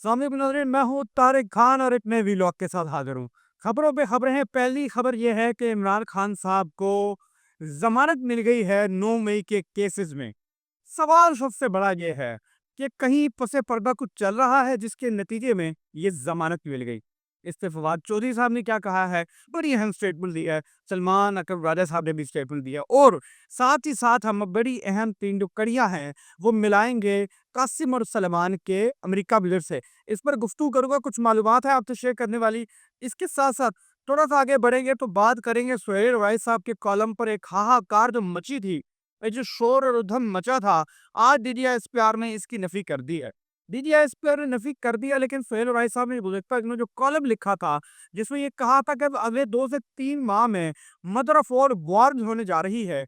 सामने के नजरिन मैं हूँ तारिक खान और एक नए व्लॉग के साथ हाजिर हूँ। खबरों पे खबरें हैं। पहली खबर ये है कि इमरान खान साहब को जमानत मिल गई है 9 मई के केसेस में। सवाल सबसे बड़ा ये है कि कहीं पसे पर्दा कुछ चल रहा है जिसके नतीजे में ये जमानत मिल गई। इस पे फवाद चौधरी साहब ने क्या कहा है, बड़ी अहम स्टेटमेंट दी है। सलमान अकबर राजा साहब ने भी स्टेटमेंट दिया और साथ ही साथ हम बड़ी अहम 3 जो कड़ियां हैं वो मिलाएंगे कासिम और सलमान के अमेरिका विजिट से। इस पर गुफ्तगू करूंगा, कुछ मालूमात है आपसे शेयर करने वाली। इसके साथ साथ थोड़ा सा आगे बढ़ेंगे तो बात करेंगे सुहेल रवाई साहब के कॉलम पर एक हाहाकार जो मची थी, ये जो शोर और उधम मचा था, आज डीजीआईएसपीआर ने इसकी नफी कर दी है। डीजीआईएसपीआर ने नफी कर दिया, लेकिन सुहेल रवाई साहब ने गुज़श्ता दिनों जो कॉलम लिखा था जिसमें ये कहा था कि अब अगले 2 से 3 माह में मदर ऑफ ऑल वॉर होने जा रही है।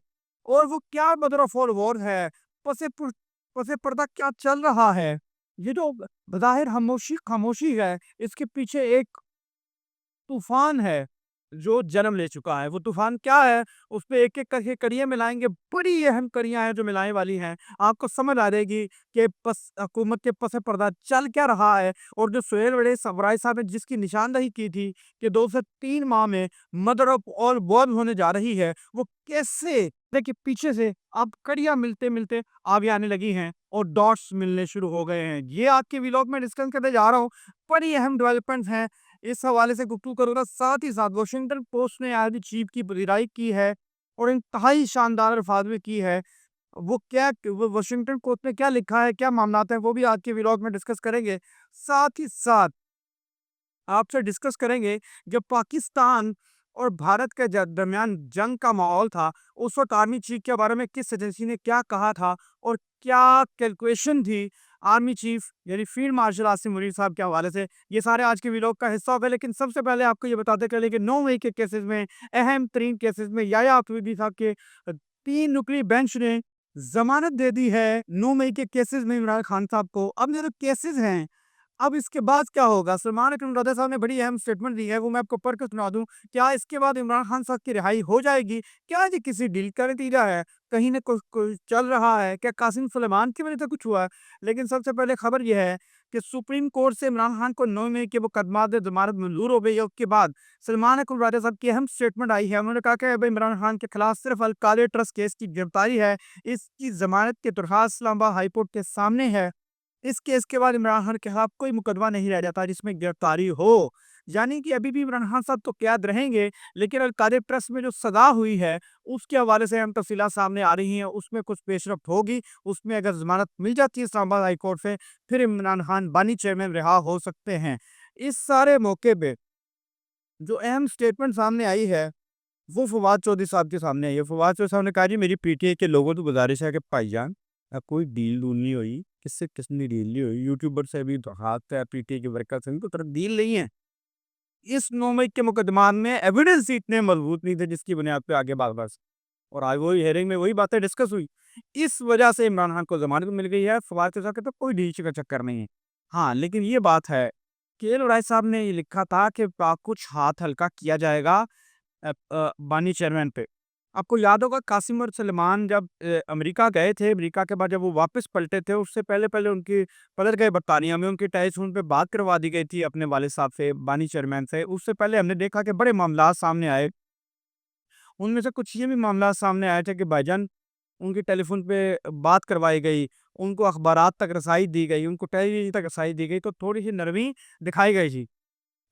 और वो क्या मदर ऑफ ऑल वॉर है, पसे पुर- पसे पर्दा क्या चल रहा है, ये जो बज़ाहिर खामोशी खामोशी है, इसके पीछे एक तूफान है जो जन्म ले चुका है। वो तूफान क्या है, उस पे एक-एक करके कड़ियाँ मिलाएँगे। बड़ी अहम कड़ियाँ हैं जो मिलाने वाली हैं। आपको समझ आ जाएगी कि पस हुकूमत के पस पर्दा चल क्या रहा है। और जो सुहेल बड़े सबराई साहब ने जिसकी निशानदही की थी कि 2 से 3 माह में मदर ऑफ ऑल वॉर होने जा रही है, वो कैसे देखिए पीछे से अब कड़ियाँ मिलते-मिलते आगे आने लगी हैं और डॉट्स मिलने शुरू हो गए हैं। ये आज के व्लॉग में डिस्कस करने जा रहा हूँ। बड़ी अहम डेवलपमेंट्स हैं, इस हवाले से गुफ्तगू करूँगा। साथ ही साथ वॉशिंगटन पोस्ट ने आर्मी चीफ की बरिराई की है और इंतहाई शानदार अल्फाज में की है। वो वॉशिंगटन पोस्ट ने क्या लिखा है, क्या मामलात हैं, वो भी आज के व्लॉग में डिस्कस करेंगे। साथ ही साथ आपसे डिस्कस करेंगे, जब पाकिस्तान और भारत के दरमियान जंग का माहौल था, उस वक्त आर्मी चीफ के बारे में किस एजेंसी ने क्या कहा था और क्या कैलकुलेशन थी आर्मी चीफ यानी फील्ड मार्शल आसिम मुनीर साहब के हवाले से। ये सारे आज के व्लॉग का हिस्सा होगा, लेकिन सबसे पहले आपको ये बताते चले कि 9 मई के केसेस में, अहम तरीन केसेस में याया अफरीदी साहब के 3 नुकड़ी बेंच ने जमानत दे दी है 9 मई के केसेस में इमरान खान साहब को। अब ये जो केसेस हैं, अब इसके बाद क्या होगा? सलमान अकरम रज़ा साहब ने बड़ी अहम स्टेटमेंट दी है, वो मैं आपको पढ़ के सुना दूँ। क्या इसके बाद इमरान खान साहब की रिहाई हो जाएगी? क्या ये किसी डील का नतीजा है? कहीं न कुछ चल रहा है? क्या कासिम सुलेमान की वजह से कुछ हुआ है? लेकिन सबसे पहले खबर ये है कि सुप्रीम कोर्ट से इमरान खान को 9 मई के मुकदमात ज़मानत मंजूर हो गई है। उसके बाद सलमान अकरम रज़ा साहब की अहम स्टेटमेंट आई है। उन्होंने कहा कि अब इमरान खान के खिलाफ सिर्फ अल-कायदा ट्रस्ट केस की गिरफ्तारी है। इसकी ज़मानत की दरख्वास्त इस्लामाबाद हाई कोर्ट के सामने है। इस केस के बाद इमरान खान के खिलाफ कोई मुकदमा नहीं रह जाता जिसमें गिरफ्तारी हो। यानी कि अभी भी इमरान खान साहब तो कैद रहेंगे, लेकिन अल-कायदा ट्रस्ट में जो सज़ा हुई है, उसके हवाले से अहम तफ़सीलात सामने आ रही हैं, उसमें कुछ पेशरफ्त होगी। उसमें अगर ज़मानत मिल जाती है इस्लामाबाद हाई कोर्ट से, फिर इमरान खान बानी चेयरमैन रिहा हो सकते हैं। इस सारे मौके पे जो अहम स्टेटमेंट सामने आई है, वो फवाद चौधरी साहब के सामने आई है। फवाद चौधरी साहब ने कहा, जी मेरी पीटीआई के लोगों को गुज़ारिश है कि भाईजान कोई डील-डूल नहीं हुई, किससे किसने डील नहीं हुई, यूट्यूबर से भी तो हाथ है, पीटीआई के वर्कर से कोई तरफ डील नहीं है। इस 9 मई के मुकदमा में एविडेंस इतने मजबूत नहीं थे जिसकी बुनियाद पे आगे बात और आज वही हियरिंग में वही बातें डिस्कस हुई। इस वजह से इमरान खान को ज़मानत मिल गई है। फवाद चौधरी साहब कहते हैं कोई डील का चक्कर नहीं है। हाँ, लेकिन ये बात है कि एल राय साहब ने ये लिखा था कि कुछ हाथ हल्का किया जाएगा बानी चेयरमैन पे। आपको याद होगा कासिम और सलमान जब अमेरिका गए थे, अमेरिका के बाद जब वो वापस पलटे थे, उससे पहले-पहले उनकी पलट गए बरतानिया में, उनकी टेलीफ़ोन पे बात करवा दी गई थी अपने वालिद साहब से, बानी चेयरमैन से। उससे पहले हमने देखा कि बड़े मामलात सामने आए। उनमें से कुछ ये भी मामलात सामने आए थे कि भाईजान उनकी टेलीफ़ोन पे बात करवाई गई, उनको अखबारात तक रसाई दी गई, उनको टेलीविज़न तक रसाई दी गई, तो थोड़ी-सी नरमी दिखाई गई थी।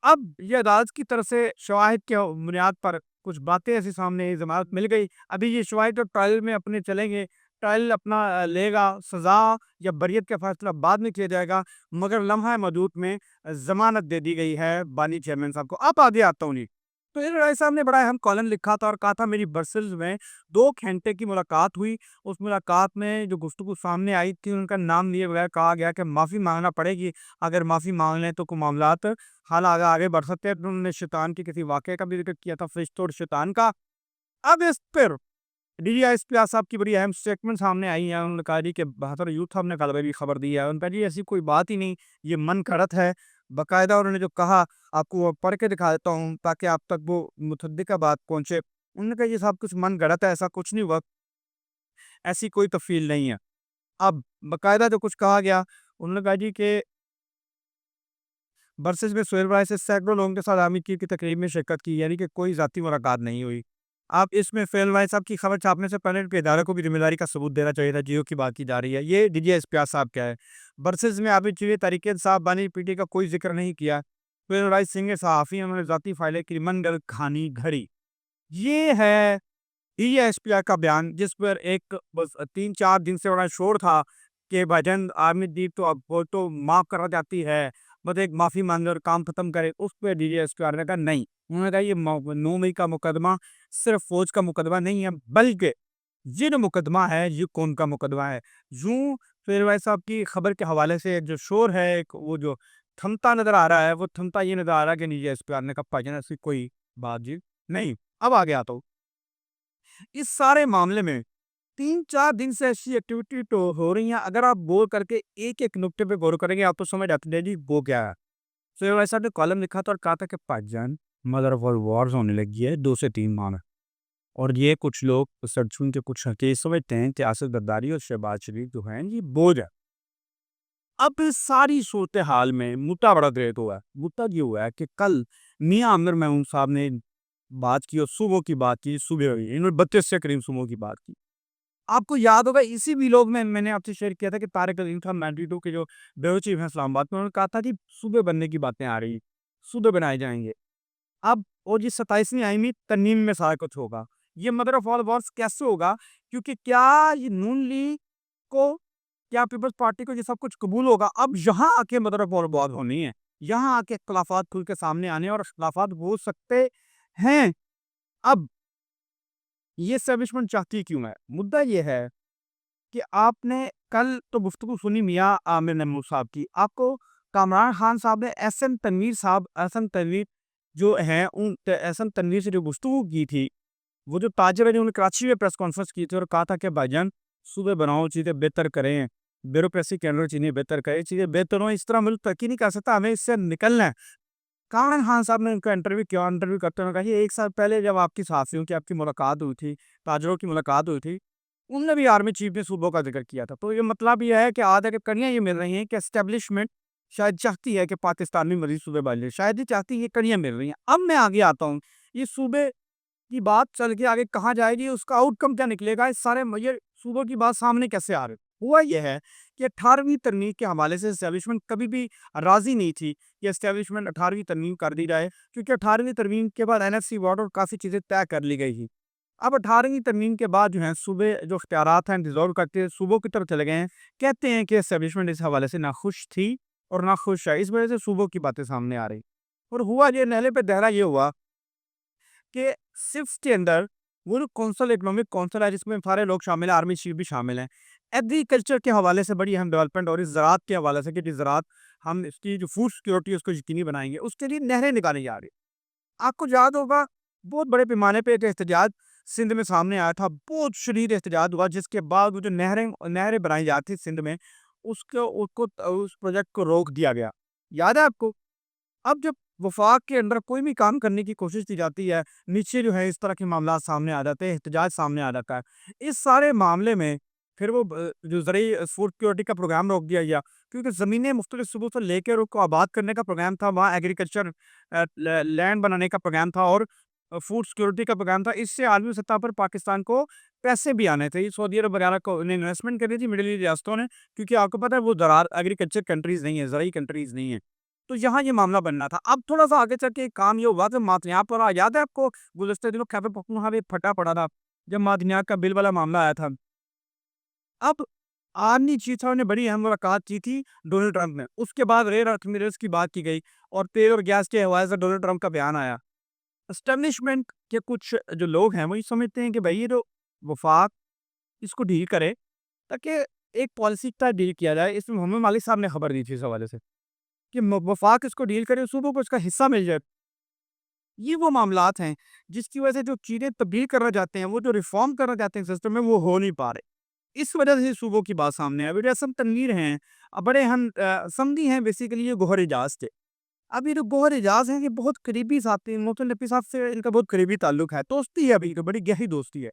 अब ये अदालत की तरफ से शवाहिद के बुनियाद पर कुछ बातें ऐसी सामने आई, ज़मानत मिल गई। अभी ये शवाहिद तो ट्रायल में अपने चलेंगे, ट्रायल अपना लेगा, सज़ा या बरियत का फैसला बाद में किया जाएगा, मगर लम्हा मौजूद में ज़मानत दे दी गई है बानी चेयरमैन साहब को। अब आगे आता हूँ जी। तो इन राय साहब ने बड़ा अहम कॉलम लिखा था और कहा था मेरी ब्रसेल्स में 2 घंटे की मुलाकात हुई। उस मुलाकात में जो गुफ्तगू सामने आई थी, उनका नाम लिए बगैर कहा गया कि माफ़ी माँगना पड़ेगी, अगर माफ़ी माँग लें तो कुछ मामलात हाल आगे आगे बढ़ सकते हैं। तो उन्होंने शैतान के किसी वाक़ये का भी ज़िक्र किया था, फ़रिश्तों और शैतान का। अब इस पर डीजीआईएसपी साहब की बड़ी अहम स्टेटमेंट सामने आई है। उन्होंने कहा जी कि 72 यूथ साहब ने गलबे की खबर दी है। उन्होंने कहा जी ऐसी कोई बात ही नहीं, ये मन गढ़ंत है। बाकायदा उन्होंने जो कहा, आपको वो पढ़ के दिखा देता हूँ ताकि आप तक वो मुतद्दिका बात पहुँचे। उन्होंने कहा ये साहब कुछ मन गढ़ंत है, ऐसा कुछ नहीं हुआ, ऐसी कोई तफ़सील नहीं है। अब बाकायदा जो कुछ कहा गया, उन्होंने कहा जी कि برسز میں سہیل رائے سے سینکڑوں لوگوں کے ساتھ عامر کیر کی تقریب میں شرکت کی، یعنی کہ کوئی ذاتی ملاقات نہیں ہوئی۔ اب اس میں سہیل رائے صاحب کی خبر چھاپنے سے پہلے ان کے ادارے کو بھی ذمہ داری کا ثبوت دینا چاہیے تھا۔ جیو کی بات کی جا رہی ہے، یہ D G S P R صاحب کیا ہے۔ برسز میں عامر کیر طریقے انصاف بانی پی ٹی کا کوئی ذکر نہیں کیا۔ سہیل رائے سنگھ صحافی، انہوں نے ذاتی فائلیں کی منگل کھانی گھڑی۔ یہ ہے D G S P R کا بیان، جس پر ایک بس 3-4 دن سے بڑا شور تھا کہ بھجن عامر دیپ تو اب وہ تو معاف کرا جاتی ہے، بس ایک معافی مانگے اور کام ختم کرے۔ اس پہ D G S P R نے کہا نہیں، انہوں نے کہا یہ 9 مئی کا مقدمہ صرف فوج کا مقدمہ نہیں ہے، بلکہ یہ مقدمہ ہے یہ کون کا مقدمہ ہے۔ یوں سہیل رائے صاحب کی خبر کے حوالے سے جو شور ہے، ایک وہ جو تھمتا نظر آ رہا ہے، وہ تھمتا یہ نظر آ رہا ہے کہ D G S P R نے کہا بھجن ایسی کوئی بات جی نہیں۔ اب آگے آتا ہوں، اس سارے معاملے میں 3-4 دن سے ایسی ایکٹیویٹی تو ہو رہی ہیں، اگر آپ غور کر کے ایک ایک نقطے پہ غور کریں گے آپ تو سمجھ آتے ہیں جی وہ کیا ہے۔ سہیل رائے صاحب نے کالم لکھا تھا اور کہا تھا کہ بھجن مدر آف آل وارز ہونے لگی ہے 2 سے 3 ماہ میں، اور یہ کچھ لوگ سرچون کے کچھ حقیق سمجھتے ہیں کہ آصف زرداری اور شہباز شریف جو ہیں یہ بوجھ ہے۔ اب اس ساری صورتحال میں مدعا بڑا گریٹ ہوا ہے۔ مدعا یہ ہوا ہے کہ کل میاں عامر محمود صاحب نے بات کی اور صوبوں کی بات کی، صوبے ہوئی، انہوں نے 32 سے قریب صوبوں کی بات کی۔ آپ کو یاد ہوگا اسی ویلوگ میں نے آپ سے شیئر کیا تھا کہ طارق عظیم خان 92 کے جو بیورو چیف ہیں اسلام آباد میں، انہوں نے کہا تھا کہ صوبے بننے کی باتیں آ رہی ہیں، صوبے بنائے جائیں گے۔ اب اور یہ 27ویں آئینی ترمیم میں سارا کچھ ہوگا۔ یہ مدر آف آل وارز کیسے ہوگا؟ کیونکہ کیا یہ نون لیگ کو، کیا پیپلز پارٹی کو یہ سب کچھ قبول ہوگا؟ اب یہاں آ کے مدر آف آل وارز ہونی ہے، یہاں آ کے اختلافات کھل کے سامنے آنے اور اختلافات ہو سکتے ہیں۔ اب یہ اسٹیبلشمنٹ چاہتی کیوں ہے؟ مدعا یہ ہے کہ آپ نے کل تو گفتگو سنی میاں عامر محمود صاحب کی، آپ کو کامران خان صاحب نے احسن تنویر جو ہیں ان احسن تنویر سے جو گفتگو کی تھی، وہ جو تاجر ہے انہوں نے کراچی میں پریس کانفرنس کی تھی اور کہا تھا کہ بھائی جان صوبے بناؤ، چیزیں بہتر کریں، بیوروکریسی کے اندر چیزیں بہتر کریں، چیزیں بہتر ہوں، اس طرح ملک ترقی نہیں کر سکتا، ہمیں اس سے نکلنا ہے۔ کامران خان صاحب نے ان کا انٹرویو کرتے ہوئے کہا کہ 1 سال پہلے جب آپ کی صحافیوں کی آپ کی ملاقات ہوئی تھی، تاجروں کی ملاقات ہوئی تھی، ان نے بھی آرمی چیف نے صوبوں کا ذکر کیا تھا۔ تو یہ مطلب یہ ہے کہ آدھے کے کڑیاں یہ مل رہی ہیں کہ اسٹیبلشمنٹ شاید چاہتی ہے کہ پاکستان میں مزید صوبے بن جائے، شاید ہی چاہتی ہے، یہ کڑیاں مل رہی ہیں۔ اب میں آگے آتا ہوں، یہ صوبے کی بات چل کے آگے کہاں جائے گی، اس کا آؤٹ کم کیا نکلے گا، اس سارے یہ صوبوں کی بات سامنے کیسے آ رہی؟ ہوا یہ ہے کہ 18ویں ترمیم کے حوالے سے اسٹیبلشمنٹ کبھی بھی راضی نہیں تھی کہ اسٹیبلشمنٹ 18ویں ترمیم کر دی جائے، کیونکہ 18ویں ترمیم کے بعد این ایف سی وارڈ اور کافی چیزیں طے کر لی گئی تھی۔ اب 18ویں ترمیم کے بعد جو ہیں صوبے جو اختیارات ہیں ڈیزالو کرتے ہیں، صوبوں کی طرف چلے گئے ہیں۔ کہتے ہیں کہ اسٹیبلشمنٹ اس حوالے سے ناخوش تھی اور ناخوش ہے، اس وجہ سے صوبوں کی باتیں سامنے آ رہی۔ اور ہوا یہ نہلے پہ دہرا یہ ہوا کہ سفس کے اندر وہ جو کونسل اکنامک کونسل ہے جس میں سارے لوگ شامل ہیں، آرمی چیف بھی شامل ہیں، ایگریکلچر کے حوالے سے بڑی اہم ڈیولپمنٹ اور اس زراعت کے حوالے سے کہ زراعت ہم اس کی جو فوڈ سیکورٹی ہے اس کو یقینی بنائیں گے، اس کے لیے نہریں نکالی جا رہی۔ آپ کو یاد ہوگا بہت بڑے پیمانے پہ ایک احتجاج سندھ میں سامنے آیا تھا، بہت شدید احتجاج ہوا، جس کے بعد وہ جو نہریں بنائی جاتی تھی سندھ میں اس پروجیکٹ کو روک دیا گیا۔ یاد ہے آپ کو؟ اب جب وفاق کے اندر کوئی بھی کام کرنے کی کوشش کی جاتی ہے، نیچے جو ہے اس طرح کے معاملات سامنے آ جاتے ہیں، احتجاج سامنے آ جاتا ہے۔ اس سارے معاملے میں پھر وہ جو زرعی فوڈ سیکورٹی کا پروگرام روک دیا گیا، کیونکہ زمینیں مختلف صوبوں سے لے کے ان کو آباد کرنے کا پروگرام تھا، وہاں ایگریکلچر لینڈ بنانے کا پروگرام تھا اور فوڈ سیکورٹی کا پروگرام تھا۔ اس سے عالمی سطح پر پاکستان کو پیسے بھی آنے تھے، سعودی عرب وغیرہ کو انویسٹمنٹ کرنی تھی مڈل ایسٹ ریاستوں نے، کیونکہ آپ کو پتہ ہے وہ ایگریکلچر کنٹریز نہیں ہیں، زرعی کنٹریز نہیں ہیں، تو یہاں یہ معاملہ بننا تھا۔ اب تھوڑا سا آگے چل کے کام یہ ہوا کہ معدنیات پر یاد ہے آپ کو گزشتہ دنوں خیبر پختونخوا میں پھٹا پڑا تھا جب معدنیات کا بل والا معاملہ آیا تھا۔ اب آرمی چیف صاحب نے بڑی اہم ملاقات کی تھی ڈونلڈ ٹرمپ نے، اس کے بعد ریئر ارتھ منرلز کی بات کی گئی اور تیل اور گیس کے حوالے سے ڈونلڈ ٹرمپ کا بیان آیا۔ اسٹیبلشمنٹ کے کچھ جو لوگ ہیں وہ یہ سمجھتے ہیں کہ بھائی یہ جو وفاق اس کو ڈیل کرے تاکہ ایک پالیسی کا ڈیل کیا جائے۔ اس میں محمد مالک صاحب نے خبر دی تھی اس حوالے سے کہ وفاق اس کو ڈیل کرے، صوبوں کو اس کا حصہ مل جائے۔ یہ وہ معاملات ہیں جس کی وجہ سے جو چیزیں تبدیل کرنا چاہتے ہیں، وہ جو ریفارم کرنا چاہتے ہیں سسٹم میں، وہ ہو نہیں پا رہے۔ اس وجہ سے صوبوں کی بات سامنے ہے۔ احسن تنویر ہیں، بڑے ہم سمدھی ہیں، بیسیکلی یہ گوہر اجاز تھے۔ اب یہ جو گوہر اجاز ہیں یہ بہت قریبی ساتھی ہیں، محسن نقوی صاحب سے ان کا بہت قریبی تعلق ہے، دوستی ہے، ابھی تو بڑی گہری دوستی ہے۔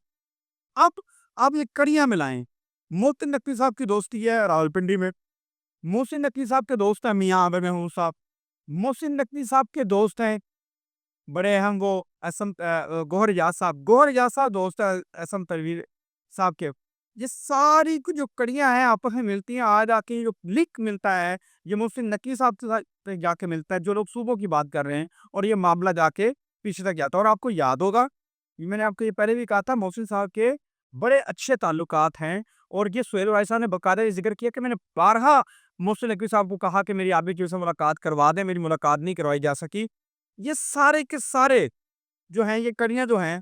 اب آپ یہ کڑیاں ملائیں، محسن نقوی صاحب کی دوستی ہے راولپنڈی میں، محسن نقوی صاحب کے دوست ہیں میاں عامر محمود صاحب، मोहसिन नकवी साहब के दोस्त हैं, बड़े अहम वो गौहर एजाज साहब, दोस्त है एहसन तनवीर साहब के। ये सारी कुछ जो कड़ियाँ हैं आपस में मिलती हैं, आज आके ये जो लिंक मिलता है, ये मोहसिन नकवी साहब के साथ पे जाके मिलता है, जो लोग सूबों की बात कर रहे हैं, और ये मामला जाके पीछे तक जाता है। और आपको याद होगा, मैंने आपको ये पहले भी कहा था, मोहसिन साहब के बड़े अच्छे ताल्लुकात हैं, और ये सुहेल वाइस साहब ने बाकायदा ये ज़िक्र किया कि मैंने बारहा मोहसिन नकवी साहब को कहा कि मेरी आबिद जी से मुलाकात करवा दें, मेरी मुलाकात नहीं करवाई जा सकी। ये सारे के सारे जो हैं, ये कड़ियाँ जो हैं,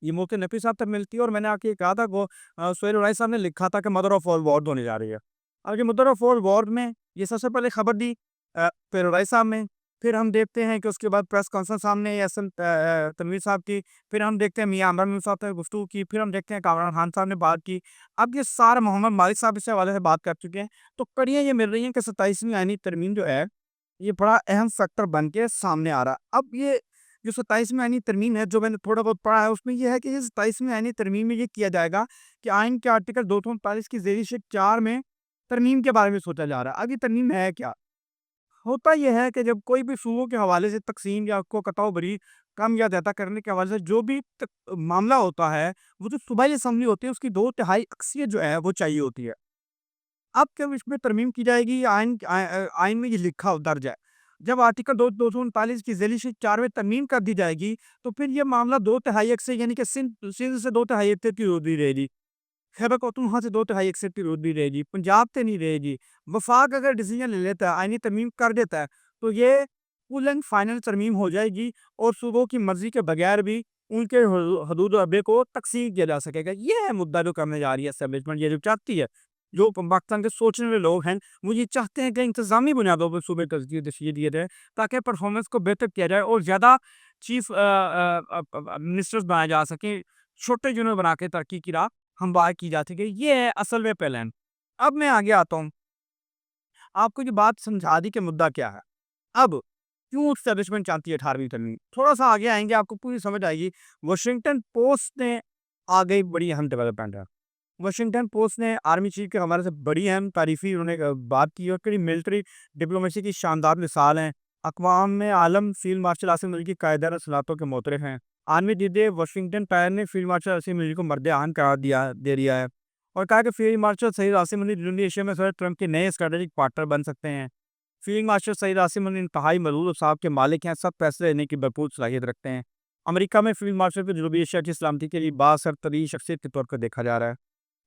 ये मोहसिन नकवी साहब तक मिलती है। और मैंने आके ये कहा था वो सुहेल वाइस साहब ने लिखा था कि मदर ऑफ ऑल वॉर होने जा रही है। अब ये मदर ऑफ ऑल वॉर में ये सबसे पहले खबर दी सुहेल वाइस साहब ने, फिर हम देखते हैं कि उसके बाद प्रेस कॉन्फ्रेंस सामने एहसन तनवीर साहब की, फिर हम देखते हैं मियां अमर मेमन साहब ने गुफ्तगू की, फिर हम देखते हैं कामरान खान साहब ने बात की। अब ये सारे मोहम्मद मालिक साहब इस हवाले से बात कर चुके हैं। तो कड़ियाँ ये मिल रही हैं कि 27वीं आईनी तरमीम जो है, ये बड़ा अहम फैक्टर बन के सामने आ रहा है। अब ये जो 27वीं आईनी तरमीम है, जो मैंने थोड़ा बहुत पढ़ा है, उसमें ये है कि ये 27वीं आईनी तरमीम में ये किया जाएगा कि आइन के आर्टिकल 239 की ज़ेर 4 में तरमीम के बारे में सोचा जा रहा है। अब ये तरमीम है क्या? होता ये है कि जब कोई भी सूबों के हवाले से तक़सीम या को कताओ-बरी कम या ज़्यादा करने के हवाले से जो भी मामला होता है, वो जो सूबाई असेंबली होती है, उसकी 2/3 अक्सरियत जो है, वो चाहिए होती है। अब जब इसमें तरमीम की जाएगी, आइन में ये लिखा हो दर्ज है। जब आर्टिकल 239 की ज़ेली 4 में तरमीम कर दी जाएगी, तो फिर ये मामला 2/3 अक्सरियत, यानी कि सिंध से 2/3 अक्सरियत की होती रहेगी। खैबर पख्तूनख्वा से 2/3 अक्सरियत की होती रहेगी, पंजाब से नहीं रहेगी। वफाक अगर डिसीजन ले लेता है, आईनी तरमीम कर देता है, तो ये फुल एंड फाइनल तरमीम हो जाएगी, और सूबों की मर्ज़ी के बगैर भी उनके हदूद अरबे को तक़सीम किया जा सकेगा। ये है मुद्दा जो करने जा रही है एस्टेब्लिशमेंट, ये जो चाहती है। जो पाकिस्तान के सोचने वाले लोग हैं, वो ये चाहते हैं कि इंतज़ामी बुनियादों पर सूबे तशकील दिए जाए, ताकि परफॉर्मेंस को बेहतर किया जाए और ज़्यादा चीफ मिनिस्टर्स बनाए जा सकें, छोटे यूनियन बना के तरक्की की राह हमवार की जा सके। ये है असल में प्लान। अब मैं आगे आता हूँ, आपको ये बात समझा दी कि मुद्दा क्या है। अब क्यों एस्टेब्लिशमेंट चाहती है 18वीं तरमीम? थोड़ा-सा आगे आएँगे, आपको पूरी समझ आएगी। वाशिंगटन पोस्ट ने आ गई बड़ी अहम डेवलपमेंट है। वाशिंगटन पोस्ट ने आर्मी चीफ के हवाले से बड़ी अहम तारीफ़ी उन्होंने बात की, और कड़ी मिलिट्री डिप्लोमेसी की शानदार मिसाल हैं। अक़वाम में आलम फ़ील्ड मार्शल आसिम मुनीर की कायदाना सलाहतों के मोतरफ़ हैं। आर्मी दीदे वाशिंगटन पैर ने फ़ील्ड मार्शल आसिम मुनीर को मर्द-ए-आन करार दे दिया है, और कहा कि फ़ील्ड मार्शल सईद आसिम मुनीर जनूबी एशिया में सर ट्रंप के नए स्ट्रैटेजिक पार्टनर बन सकते हैं। फ़ील्ड मार्शल सईद आसिम मुनीर इंतहाई मज़बूत अवसाफ के मालिक हैं, सब फैसले लेने की भरपूर सलाहियत रखते हैं। अमेरिका में फ़ील्ड मार्शल को जनूबी एशिया की सलामती के लिए बाअसर तरीन शख्सियत के तौर पर देखा जा रहा है।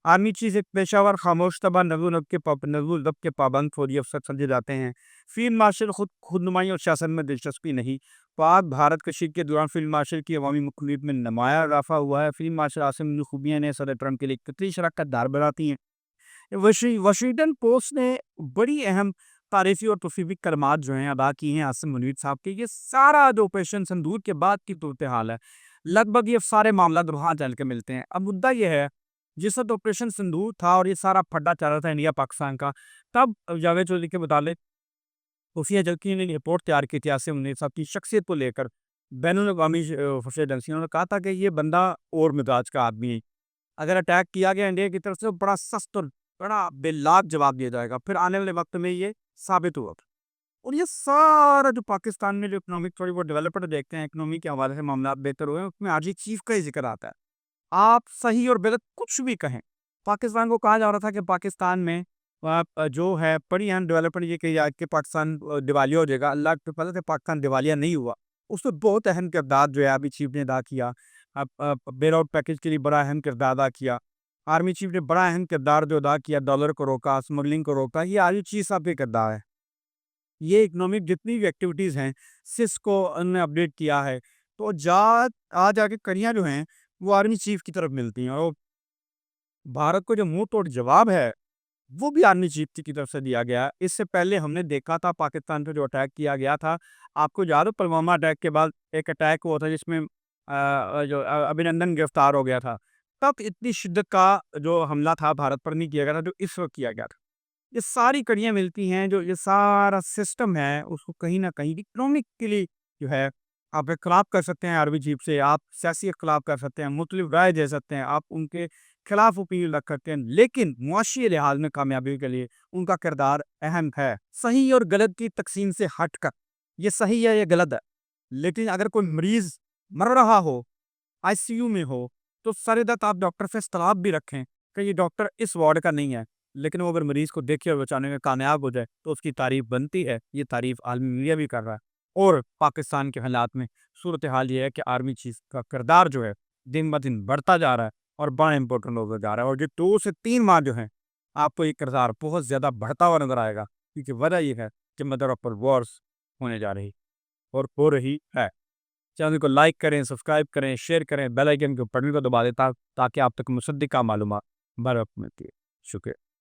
आर्मी चीफ एक पेशावर, खामोश तबा, नज़्म-ओ-ज़ब्त के पाबंद फौजी अफ़सर समझे जाते हैं। फ़ील्ड मार्शल खुदनुमाई और सियासत में दिलचस्पी नहीं। पाक भारत कशीद के दौरान फ़ील्ड मार्शल की अवामी मक़बूलियत में नुमायाँ इज़ाफ़ा हुआ है। फ़ील्ड मार्शल आसिम की खूबियाँ इन्हें सदर ट्रंप के लिए कतई शराकत दार बनाती हैं। वाशिंगटन पोस्ट ने बड़ी अहम तारीफ़ी और तौसीफ़ी कलमात जो हैं अदा की हैं आसिम मुनीर साहब के। ये सारा जो ऑपरेशन सिंदूर के बाद की सूरत हाल है, लगभग ये सारे मामला वहाँ चल के मिलते हैं। अब मुद्दा ये है, जिस वक़्त ऑपरेशन सिंदूर था और ये सारा फड्डा चल रहा था इंडिया पाकिस्तान का, तब जावेद चौधरी के मुतालिक खुफिया एजेंसी ने रिपोर्ट तैयार की थी आसिम मुनीर साहब की शख्सियत को लेकर। बैनुल-अक़वामी खुफिया एजेंसियों ने कहा था कि ये बंदा और मिजाज का आदमी है। अगर अटैक किया गया इंडिया की तरफ से, बड़ा सख्त और बड़ा बेलाग जवाब दिया जाएगा। फिर आने वाले वक्त में ये साबित हुआ। और ये सारा जो पाकिस्तान में जो इकोनॉमिक थोड़ी बहुत डेवलपमेंट देखते हैं, इकोनॉमी के हवाले से मामला बेहतर हुए हैं, उसमें आर्मी चीफ का ही जिक्र आता है। आप सही और गलत कुछ भी कहें, पाकिस्तान को कहा जा रहा था कि पाकिस्तान में जो है बड़ी अहम डेवलपमेंट ये कही कि पाकिस्तान दिवालिया हो जाएगा। अल्लाह के फज़ल से पाकिस्तान दिवालिया नहीं हुआ। उसमें बहुत अहम किरदार जो है आर्मी चीफ ने अदा किया। बेल आउट पैकेज के लिए बड़ा अहम किरदार अदा किया। आर्मी चीफ ने बड़ा अहम किरदार जो अदा किया, डॉलर को रोका, स्मगलिंग को रोका, ये आर्मी चीफ साहब का किरदार है। ये इकोनॉमिक जितनी भी एक्टिविटीज़ हैं, सिस को उन्होंने अपडेट किया है। तो आज आके कड़ियाँ जो हैं, वो आर्मी चीफ की तरफ मिलती हैं, और भारत को जो मुँह तोड़ जवाब है, वो भी आर्मी चीफ की तरफ से दिया गया है। इससे पहले हमने देखा था पाकिस्तान पे जो अटैक किया गया था, आपको याद हो पुलवामा अटैक के बाद एक अटैक हुआ था जिसमें अभिनंदन गिरफ्तार हो गया था। तब इतनी शिद्दत का जो हमला था भारत पर नहीं किया गया था, जो इस वक़्त किया गया था। ये सारी कड़ियाँ मिलती हैं, जो ये सारा सिस्टम है, उसको कहीं न कहीं इकोनॉमिकली जो है, आप इख्तिलाफ़ कर सकते हैं आर्मी चीफ से, आप सियासी इख्तिलाफ़ कर सकते हैं, मुख्तलिफ राय दे सकते हैं, आप उनके खिलाफ ओपिनियन रख सकते हैं, लेकिन मुआशी लिहाज में कामयाबी के लिए उनका किरदार अहम है। सही और गलत की तक़सीम से हट कर یہ صحیح ہے یا غلط ہے. لیکن اگر کوئی مریض مر رہا ہو, آئی سی یو میں ہو, تو سر درد آپ ڈاکٹر سے اختلاف بھی رکھیں کہ یہ ڈاکٹر اس وارڈ کا نہیں ہے, لیکن وہ اگر مریض کو دیکھے اور بچانے میں کامیاب ہو جائے تو اس کی تعریف بنتی ہے. یہ تعریف عالمی میڈیا بھی کر رہا ہے. اور پاکستان کے حالات میں صورتحال یہ ہے کہ آرمی چیف کا کردار جو ہے دن بہ دن بڑھتا جا رہا ہے اور بڑا امپورٹنٹ ہوتا جا رہا ہے. اور جو 2 سے 3 ماہ جو ہیں آپ کو یہ کردار بہت زیادہ بڑھتا ہوا نظر آئے گا, کیونکہ وجہ یہ ہے کہ مدر آف وارس ہونے جا رہی اور ہو رہی ہے. چینل کو لائک کریں, سبسکرائب کریں, شیئر کریں, بیل آئیکن کو بٹن کو دبا دیں تاکہ آپ تک مصدقہ معلومات بر وقت ملتی ہے. شکریہ.